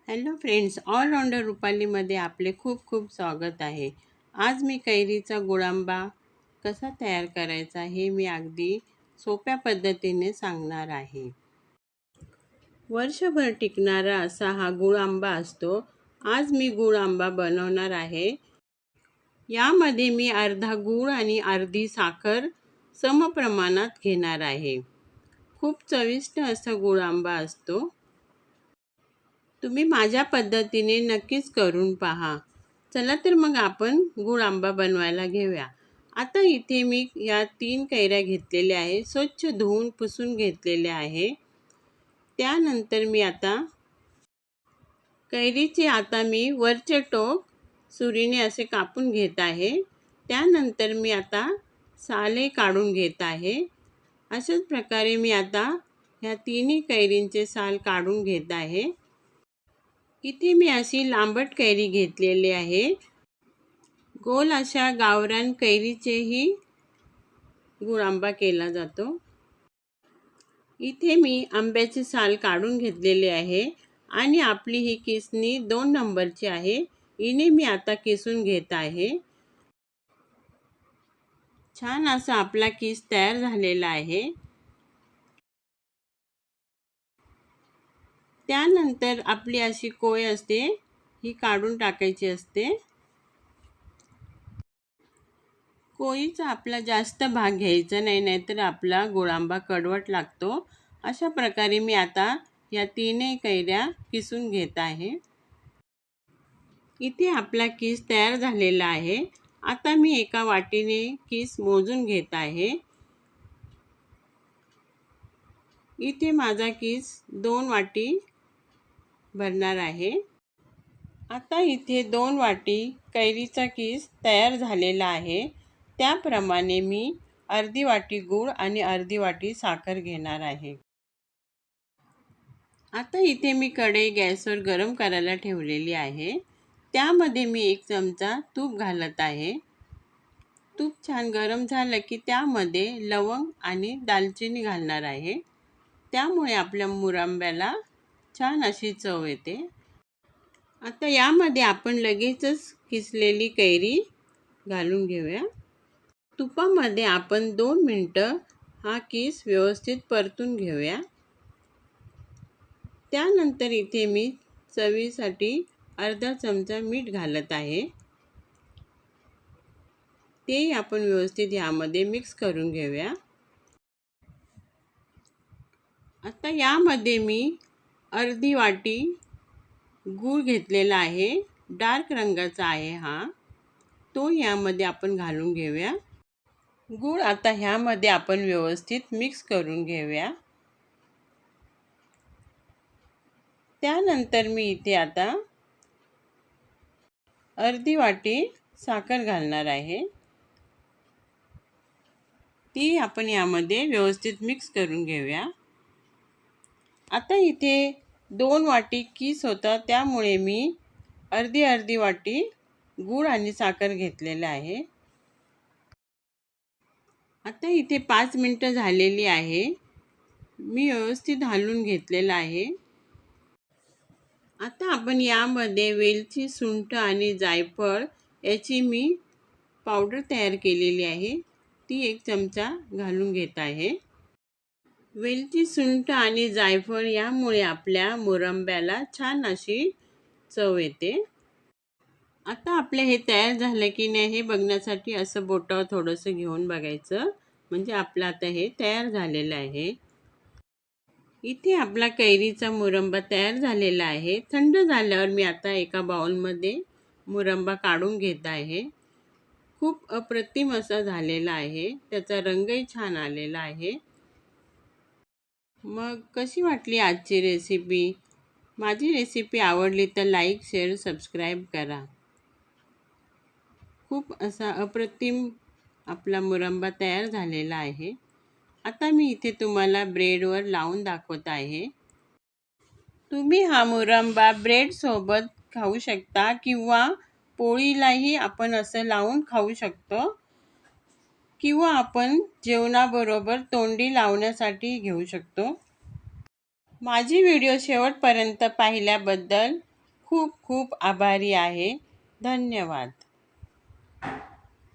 Hello friends, all-rounder रुपालीमध्ये आपले खूप खूप स्वागत आहे. आज मी कैरीचा गुळांबा कसा तयार करायचा हे मी अगदी सोप्या पद्धतीने सांगणार आहे. वर्षभर टिकणारा असा हा गुळांबा असतो. आज मी गुळांबा बनवणार आहे. यामध्ये मी अर्धा गूळ आणि अर्धी साखर समप्रमाणात घेणार आहे. खूप चविष्ट असा गुळांबा असतो. तुम्ही माझ्या पद्धतीने नक्कीच करून पहा. चला तर मग आपण गूळ आंबा बनवायला घेऊया. आता इथे मी या 3 कैऱ्या घेतलेल्या आहे. स्वच्छ धुवून पुसून घेतलेल्या आहे. त्यानंतर मी आता कैरीचे वरचे टोक सुरीने असे कापून घेत आहे. त्यानंतर मी आता साले काढून घेत आहे. अशाच प्रकारे मी आता ह्या तिन्ही कैरींचे साल काढून घेत आहे. इथे मी अशी लांबट कैरी घेतलेली आहे. गोल अशा गावरान कैरीचेही गुळांबा केला जातो. इथे मी आंब्याचे साल काढून घेतलेले आहे आणि आपली ही किसणी 2 नंबरची आहे. हिने मी आता किसून घेत आहे. छान असा आपला किस तयार झालेला आहे. त्यानंतर आपली अशी कोय असते, ही काढून टाकायची असते. कोळीचा आपला जास्त भाग घ्यायचा नाही, नाहीतर आपला गुळांबा कडवट लागतो. अशा प्रकारे मी आता या तीनही कैऱ्या किसून घेत आहे. इथे आपला किस तयार झालेला आहे. आता मी एका वाटीने किस मोजून घेत आहे. इथे माझा किस 2 वाटी भरणार आहे. आता इथे 2 वाटी कैरीचा किस तयार झालेला आहे. त्याप्रमाणे मी अर्धी वाटी गूळ आणि अर्धी वाटी साखर घेणार आहे. आता इथे मी कढई गॅसवर गरम करायला ठेवलेली आहे. त्यामध्ये मी 1 चमचा तूप घालत आहे. तूप छान गरम झालं की त्यामध्ये लवंग आणि दालचिनी घालणार आहे. त्यामुळे आपल्या मुरंब्याला छान अशी चव येते. आता यामध्ये आपण लगेचच किसलेली कैरी घालून घेऊया. तुपामध्ये आपण 2 मिनिटं हा किस व्यवस्थित परतून घेऊया. त्यानंतर इथे मी चवीसाठी अर्धा चमचा मीठ घालत आहे. ते आपण व्यवस्थित यामध्ये मिक्स करून घेऊया. आता यामध्ये मी अर्धी वाटी गूळ घेतलेला आहे. डार्क रंगाचा आहे हा. तो यामध्ये आपण घालून घेऊया. गूळ आता ह्यामध्ये आपण व्यवस्थित मिक्स करून घेऊया. त्यानंतर मी इथे आता अर्धी वाटी साखर घालणार आहे. ती आपण यामध्ये व्यवस्थित मिक्स करून घेऊया. आता इथे 2 वाटी किस होता, त्यामुळे मी अर्धी वाटी गूळ आणि साखर घेतलेलं आहे. आता इथे 5 मिनिटं झालेली आहे. मी व्यवस्थित हलवून घेतलेलं आहे. आता आपण यामध्ये वेलची, सुंठ आणि जायफळ याची मी पावडर तयार केलेली आहे. ती 1 चमचा घालून घेत आहे. वेलची, सुंठ आणि जायफळ यामुळे आपल्या मुरंब्याला छान अशी चव येते. आता आपले हे तयार झालं की नाही हे बघण्यासाठी असं बोटावर थोडंसं घेऊन बघायचं. म्हणजे आपलं आता हे तयार झालेलं आहे. इथे आपला कैरीचा मुरंबा तयार झालेला आहे. थंड झाल्यावर मी आता एका बाउलमध्ये मुरंबा काढून घेत आहे. खूप अप्रतिम असा झालेला आहे. त्याचा रंगही छान आलेला आहे. मग कशी वाटली आजची रेसिपी? माझी रेसिपी आवडली तर लाईक, शेअर, सबस्क्राईब करा. खूप असा अप्रतिम आपला मुरंबा तयार झालेला आहे. आता मी इथे तुम्हाला ब्रेडवर लावून दाखवत आहे. तुम्ही हा मुरंबा ब्रेडसोबत खाऊ शकता किंवा पोळीलाही आपण असं लावून खाऊ शकतो, किंवा आपण जेवणाबरोबर तोंडी लावण्यासाठी घेऊ शकतो. माझी व्हिडिओ शेवटपर्यंत पाहिल्याबद्दल खूप खूप आभारी आहे. धन्यवाद.